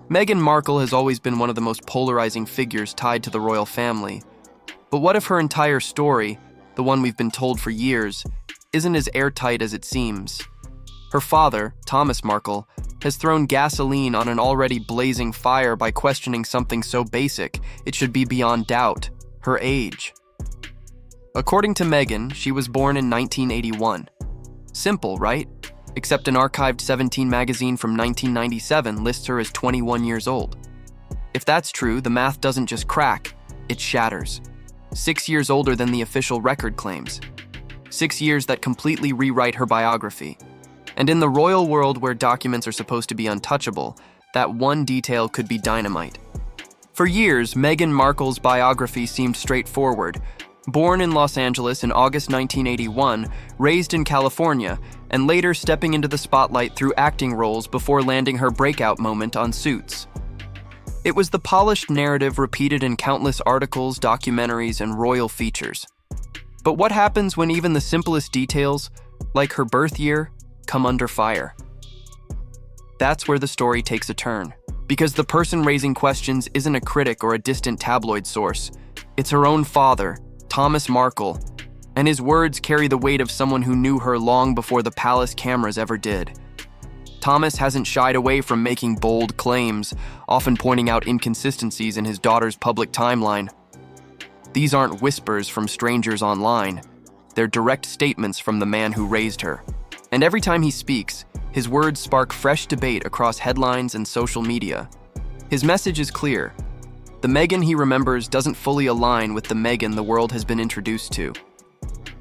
Meghan Markle has always been one of the most polarizing figures tied to the royal family. But what if her entire story, the one we've been told for years, isn't as airtight as it seems? Her father, Thomas Markle, has thrown gasoline on an already blazing fire by questioning something so basic it should be beyond doubt: her age. According to Meghan, she was born in 1981. Simple, right? Except an archived 17 magazine from 1997 lists her as 21 years old. If that's true, the math doesn't just crack, it shatters. 6 years older than the official record claims. 6 years that completely rewrite her biography. And in the royal world where documents are supposed to be untouchable, that one detail could be dynamite. For years, Meghan Markle's biography seemed straightforward. Born in Los Angeles in August 1981, raised in California, and later stepping into the spotlight through acting roles before landing her breakout moment on Suits. It was the polished narrative repeated in countless articles, documentaries, and royal features. But what happens when even the simplest details, like her birth year, come under fire? That's where the story takes a turn, because the person raising questions isn't a critic or a distant tabloid source. It's her own father, Thomas Markle, and his words carry the weight of someone who knew her long before the palace cameras ever did. Thomas hasn't shied away from making bold claims, often pointing out inconsistencies in his daughter's public timeline. These aren't whispers from strangers online. They're direct statements from the man who raised her. And every time he speaks, his words spark fresh debate across headlines and social media. His message is clear. The Meghan he remembers doesn't fully align with the Meghan the world has been introduced to.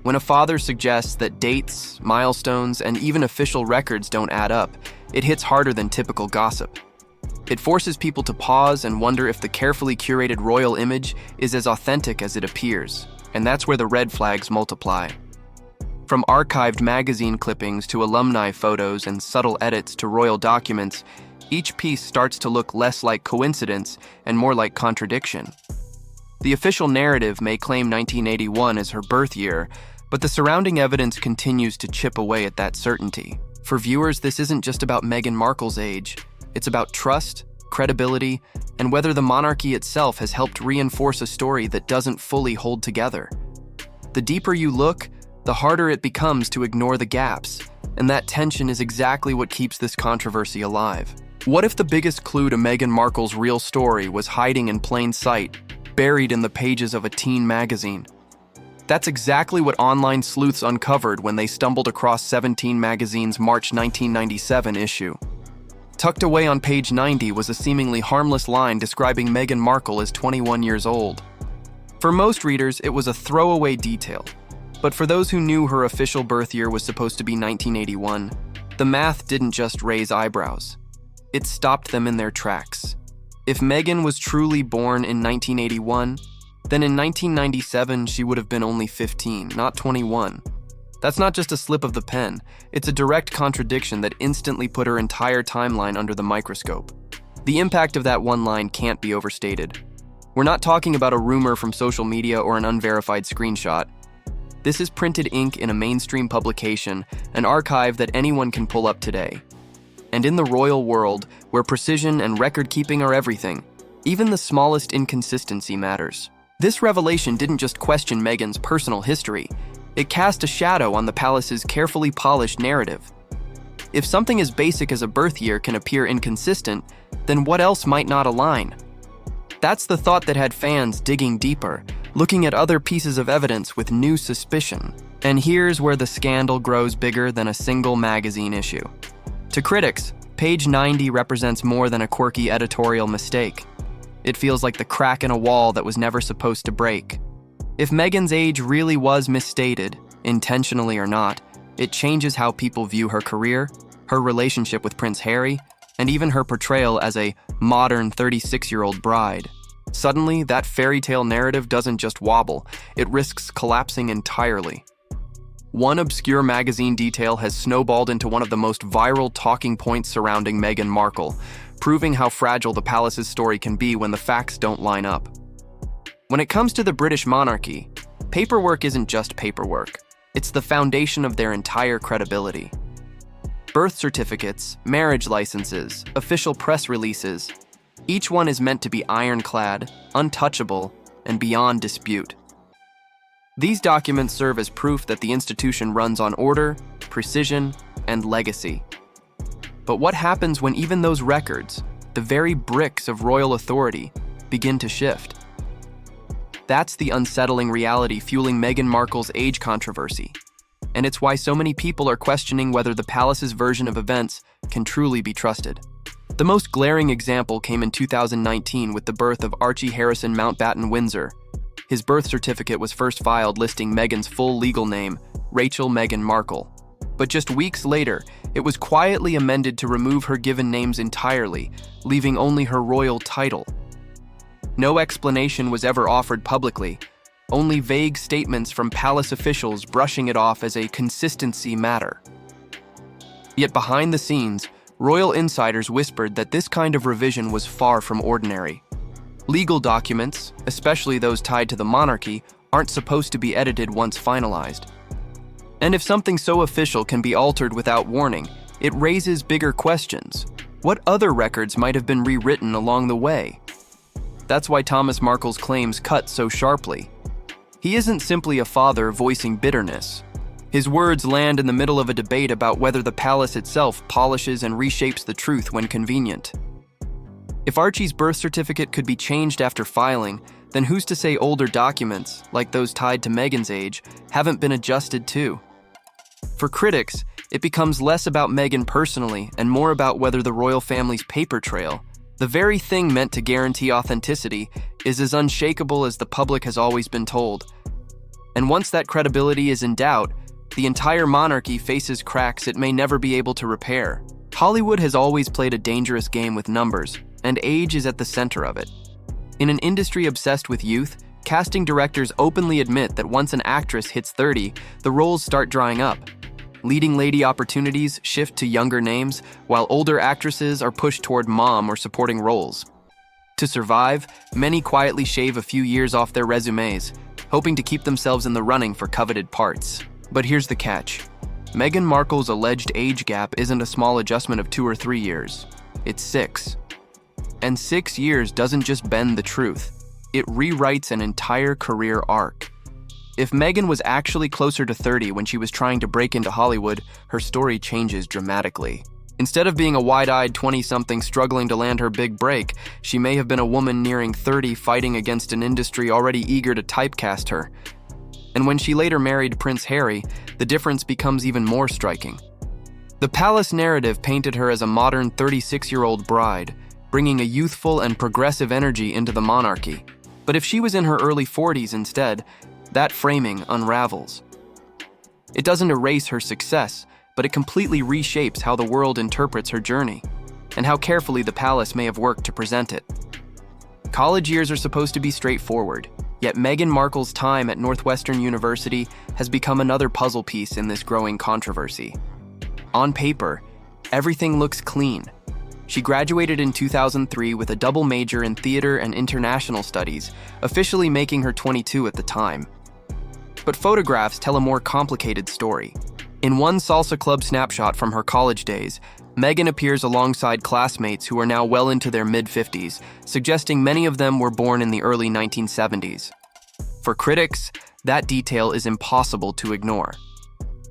When a father suggests that dates, milestones, and even official records don't add up, it hits harder than typical gossip. It forces people to pause and wonder if the carefully curated royal image is as authentic as it appears, and that's where the red flags multiply. From archived magazine clippings to alumni photos and subtle edits to royal documents, each piece starts to look less like coincidence and more like contradiction. The official narrative may claim 1981 as her birth year, but the surrounding evidence continues to chip away at that certainty. For viewers, this isn't just about Meghan Markle's age. It's about trust, credibility, and whether the monarchy itself has helped reinforce a story that doesn't fully hold together. The deeper you look, the harder it becomes to ignore the gaps, and that tension is exactly what keeps this controversy alive. What if the biggest clue to Meghan Markle's real story was hiding in plain sight, buried in the pages of a teen magazine? That's exactly what online sleuths uncovered when they stumbled across 17 magazine's March 1997 issue. Tucked away on page 90 was a seemingly harmless line describing Meghan Markle as 21 years old. For most readers, it was a throwaway detail. But for those who knew her official birth year was supposed to be 1981, the math didn't just raise eyebrows. It stopped them in their tracks. If Meghan was truly born in 1981, then in 1997 she would have been only 15, not 21. That's not just a slip of the pen, it's a direct contradiction that instantly put her entire timeline under the microscope. The impact of that one line can't be overstated. We're not talking about a rumor from social media or an unverified screenshot. This is printed ink in a mainstream publication, an archive that anyone can pull up today. And in the royal world, where precision and record-keeping are everything, even the smallest inconsistency matters. This revelation didn't just question Meghan's personal history, it cast a shadow on the palace's carefully polished narrative. If something as basic as a birth year can appear inconsistent, then what else might not align? That's the thought that had fans digging deeper, looking at other pieces of evidence with new suspicion. And here's where the scandal grows bigger than a single magazine issue. To critics, page 90 represents more than a quirky editorial mistake. It feels like the crack in a wall that was never supposed to break. If Meghan's age really was misstated, intentionally or not, it changes how people view her career, her relationship with Prince Harry, and even her portrayal as a modern 36-year-old bride. Suddenly, that fairy tale narrative doesn't just wobble, it risks collapsing entirely. One obscure magazine detail has snowballed into one of the most viral talking points surrounding Meghan Markle, proving how fragile the palace's story can be when the facts don't line up. When it comes to the British monarchy, paperwork isn't just paperwork. It's the foundation of their entire credibility. Birth certificates, marriage licenses, official press releases, Each one is meant to be ironclad, untouchable, and beyond dispute. These documents serve as proof that the institution runs on order, precision, and legacy. But what happens when even those records, the very bricks of royal authority, begin to shift? That's the unsettling reality fueling Meghan Markle's age controversy. And it's why so many people are questioning whether the palace's version of events can truly be trusted. The most glaring example came in 2019 with the birth of Archie Harrison Mountbatten Windsor. His birth certificate was first filed listing Meghan's full legal name, Rachel Meghan Markle. But just weeks later, it was quietly amended to remove her given names entirely, leaving only her royal title. No explanation was ever offered publicly, only vague statements from palace officials brushing it off as a consistency matter. Yet behind the scenes, royal insiders whispered that this kind of revision was far from ordinary. Legal documents, especially those tied to the monarchy, aren't supposed to be edited once finalized. And if something so official can be altered without warning, it raises bigger questions. What other records might have been rewritten along the way? That's why Thomas Markle's claims cut so sharply. He isn't simply a father voicing bitterness. His words land in the middle of a debate about whether the palace itself polishes and reshapes the truth when convenient. If Archie's birth certificate could be changed after filing, then who's to say older documents, like those tied to Meghan's age, haven't been adjusted too? For critics, it becomes less about Meghan personally and more about whether the royal family's paper trail, the very thing meant to guarantee authenticity, is as unshakable as the public has always been told. And once that credibility is in doubt, the entire monarchy faces cracks it may never be able to repair. Hollywood has always played a dangerous game with numbers, and age is at the center of it. In an industry obsessed with youth, casting directors openly admit that once an actress hits 30, the roles start drying up. Leading lady opportunities shift to younger names, while older actresses are pushed toward mom or supporting roles. To survive, many quietly shave a few years off their resumes, hoping to keep themselves in the running for coveted parts. But here's the catch. Meghan Markle's alleged age gap isn't a small adjustment of 2 or 3 years. It's 6. And 6 years doesn't just bend the truth. It rewrites an entire career arc. If Meghan was actually closer to 30 when she was trying to break into Hollywood, her story changes dramatically. Instead of being a wide-eyed 20-something struggling to land her big break, she may have been a woman nearing 30 fighting against an industry already eager to typecast her. And when she later married Prince Harry, the difference becomes even more striking. The palace narrative painted her as a modern 36-year-old bride, bringing a youthful and progressive energy into the monarchy. But if she was in her early 40s instead, that framing unravels. It doesn't erase her success, but it completely reshapes how the world interprets her journey, and how carefully the palace may have worked to present it. College years are supposed to be straightforward, yet Meghan Markle's time at Northwestern University has become another puzzle piece in this growing controversy. On paper, everything looks clean. She graduated in 2003 with a double major in theater and international studies, officially making her 22 at the time. But photographs tell a more complicated story. In one salsa club snapshot from her college days, Meghan appears alongside classmates who are now well into their mid-50s, suggesting many of them were born in the early 1970s. For critics, that detail is impossible to ignore.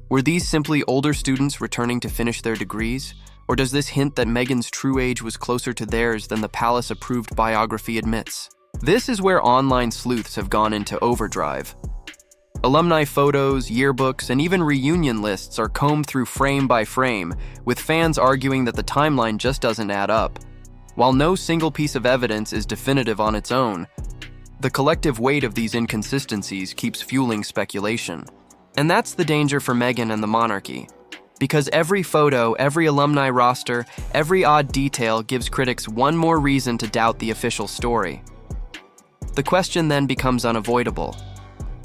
Were these simply older students returning to finish their degrees? Or does this hint that Meghan's true age was closer to theirs than the palace-approved biography admits? This is where online sleuths have gone into overdrive. Alumni photos, yearbooks, and even reunion lists are combed through frame by frame, with fans arguing that the timeline just doesn't add up. While no single piece of evidence is definitive on its own, the collective weight of these inconsistencies keeps fueling speculation. And that's the danger for Meghan and the monarchy. Because every photo, every alumni roster, every odd detail gives critics one more reason to doubt the official story. The question then becomes unavoidable.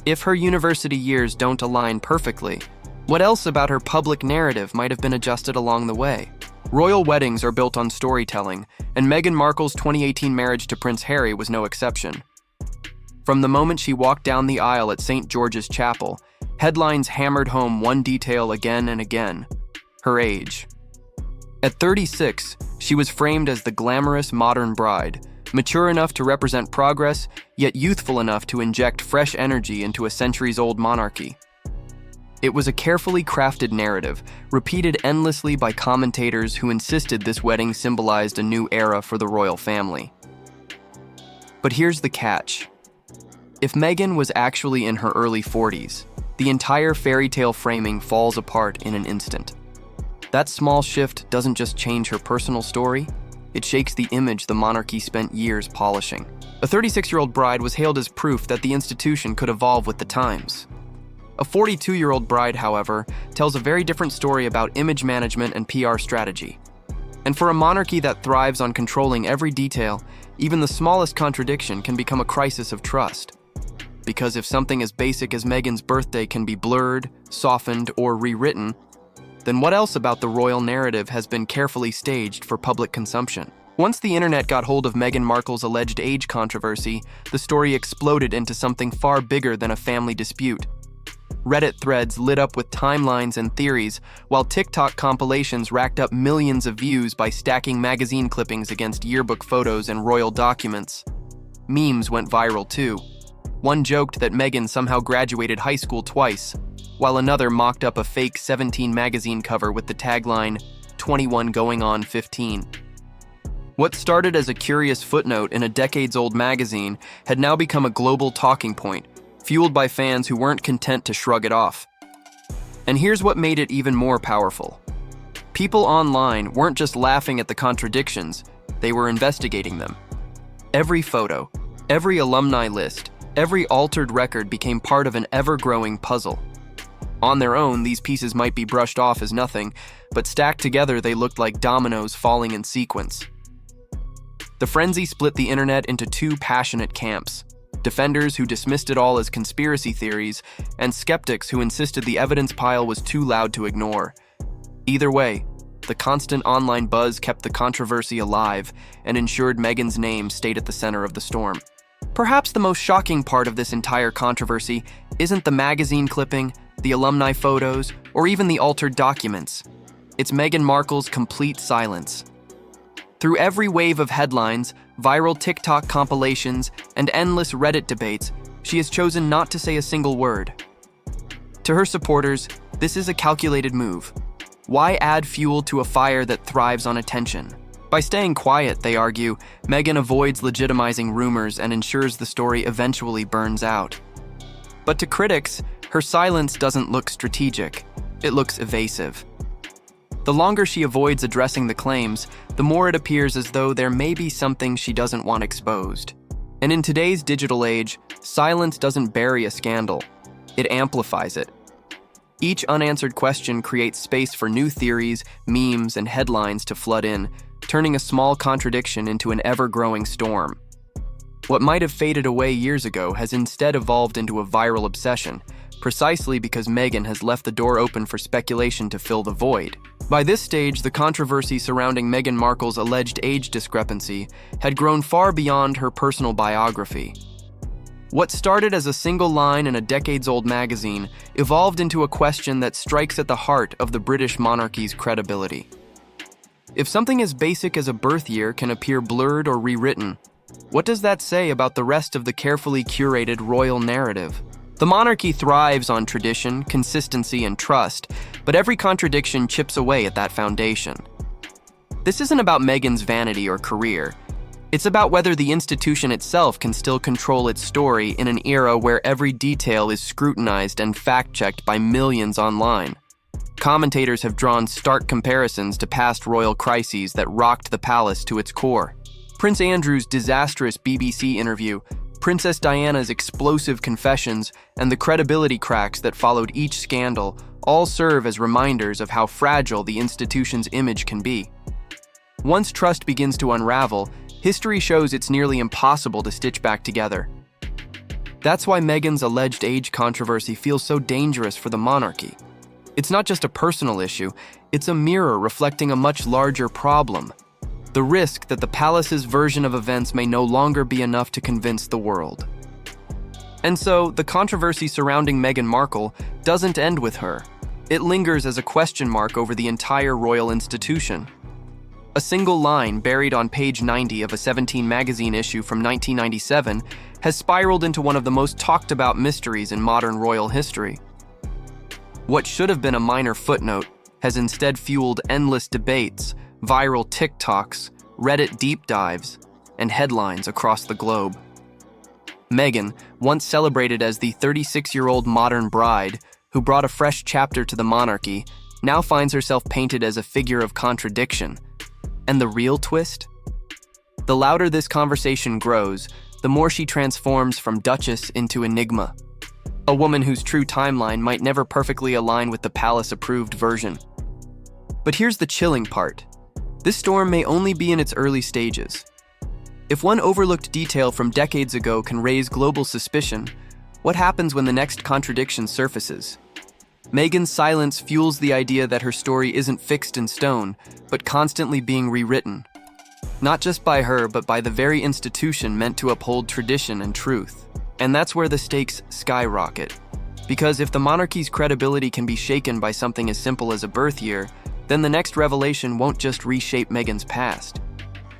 If her university years don't align perfectly, what else about her public narrative might have been adjusted along the way? Royal weddings are built on storytelling, and Meghan Markle's 2018 marriage to Prince Harry was no exception. From the moment she walked down the aisle at St. George's Chapel, headlines hammered home one detail again and again: her age. At 36, she was framed as the glamorous modern bride, mature enough to represent progress, yet youthful enough to inject fresh energy into a centuries-old monarchy. It was a carefully crafted narrative, repeated endlessly by commentators who insisted this wedding symbolized a new era for the royal family. But here's the catch. If Meghan was actually in her early 40s, the entire fairy tale framing falls apart in an instant. That small shift doesn't just change her personal story, it shakes the image the monarchy spent years polishing. A 36-year-old bride was hailed as proof that the institution could evolve with the times. A 42-year-old bride, however, tells a very different story about image management and PR strategy. And for a monarchy that thrives on controlling every detail, even the smallest contradiction can become a crisis of trust. Because if something as basic as Meghan's birthday can be blurred, softened, or rewritten, then what else about the royal narrative has been carefully staged for public consumption? Once the internet got hold of Meghan Markle's alleged age controversy, the story exploded into something far bigger than a family dispute. Reddit threads lit up with timelines and theories, while TikTok compilations racked up millions of views by stacking magazine clippings against yearbook photos and royal documents. Memes went viral too. One joked that Meghan somehow graduated high school twice, while another mocked up a fake 17 magazine cover with the tagline, 21 going on 15. What started as a curious footnote in a decades-old magazine had now become a global talking point, fueled by fans who weren't content to shrug it off. And here's what made it even more powerful. People online weren't just laughing at the contradictions, they were investigating them. Every photo, every alumni list, every altered record became part of an ever-growing puzzle. On their own, these pieces might be brushed off as nothing, but stacked together they looked like dominoes falling in sequence. The frenzy split the internet into two passionate camps: defenders who dismissed it all as conspiracy theories, and skeptics who insisted the evidence pile was too loud to ignore. Either way, the constant online buzz kept the controversy alive and ensured Meghan's name stayed at the center of the storm. Perhaps the most shocking part of this entire controversy isn't the magazine clipping, the alumni photos, or even the altered documents. It's Meghan Markle's complete silence. Through every wave of headlines, viral TikTok compilations, and endless Reddit debates, she has chosen not to say a single word. To her supporters, this is a calculated move. Why add fuel to a fire that thrives on attention? By staying quiet, they argue, Meghan avoids legitimizing rumors and ensures the story eventually burns out. But to critics, her silence doesn't look strategic, it looks evasive. The longer she avoids addressing the claims, the more it appears as though there may be something she doesn't want exposed. And in today's digital age, silence doesn't bury a scandal, it amplifies it. Each unanswered question creates space for new theories, memes, and headlines to flood in, turning a small contradiction into an ever-growing storm. What might have faded away years ago has instead evolved into a viral obsession, precisely because Meghan has left the door open for speculation to fill the void. By this stage, the controversy surrounding Meghan Markle's alleged age discrepancy had grown far beyond her personal biography. What started as a single line in a decades-old magazine evolved into a question that strikes at the heart of the British monarchy's credibility. If something as basic as a birth year can appear blurred or rewritten, what does that say about the rest of the carefully curated royal narrative? The monarchy thrives on tradition, consistency, and trust, but every contradiction chips away at that foundation. This isn't about Meghan's vanity or career. It's about whether the institution itself can still control its story in an era where every detail is scrutinized and fact-checked by millions online. Commentators have drawn stark comparisons to past royal crises that rocked the palace to its core. Prince Andrew's disastrous BBC interview, Princess Diana's explosive confessions, and the credibility cracks that followed each scandal all serve as reminders of how fragile the institution's image can be. Once trust begins to unravel, history shows it's nearly impossible to stitch back together. That's why Meghan's alleged age controversy feels so dangerous for the monarchy. It's not just a personal issue, it's a mirror reflecting a much larger problem: the risk that the palace's version of events may no longer be enough to convince the world. And so, the controversy surrounding Meghan Markle doesn't end with her. It lingers as a question mark over the entire royal institution. A single line buried on page 90 of a 17 magazine issue from 1997 has spiraled into one of the most talked about mysteries in modern royal history. What should have been a minor footnote has instead fueled endless debates, viral TikToks, Reddit deep dives, and headlines across the globe. Meghan, once celebrated as the 36-year-old modern bride who brought a fresh chapter to the monarchy, now finds herself painted as a figure of contradiction. And the real twist? The louder this conversation grows, the more she transforms from Duchess into Enigma, a woman whose true timeline might never perfectly align with the palace-approved version. But here's the chilling part. This storm may only be in its early stages. If one overlooked detail from decades ago can raise global suspicion, what happens when the next contradiction surfaces? Meghan's silence fuels the idea that her story isn't fixed in stone, but constantly being rewritten. Not just by her, but by the very institution meant to uphold tradition and truth. And that's where the stakes skyrocket. Because if the monarchy's credibility can be shaken by something as simple as a birth year, then the next revelation won't just reshape Meghan's past.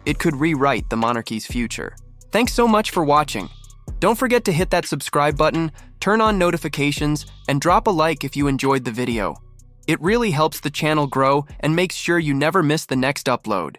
It could rewrite the monarchy's future. Thanks so much for watching. Don't forget to hit that subscribe button, turn on notifications, and drop a like if you enjoyed the video. It really helps the channel grow and makes sure you never miss the next upload.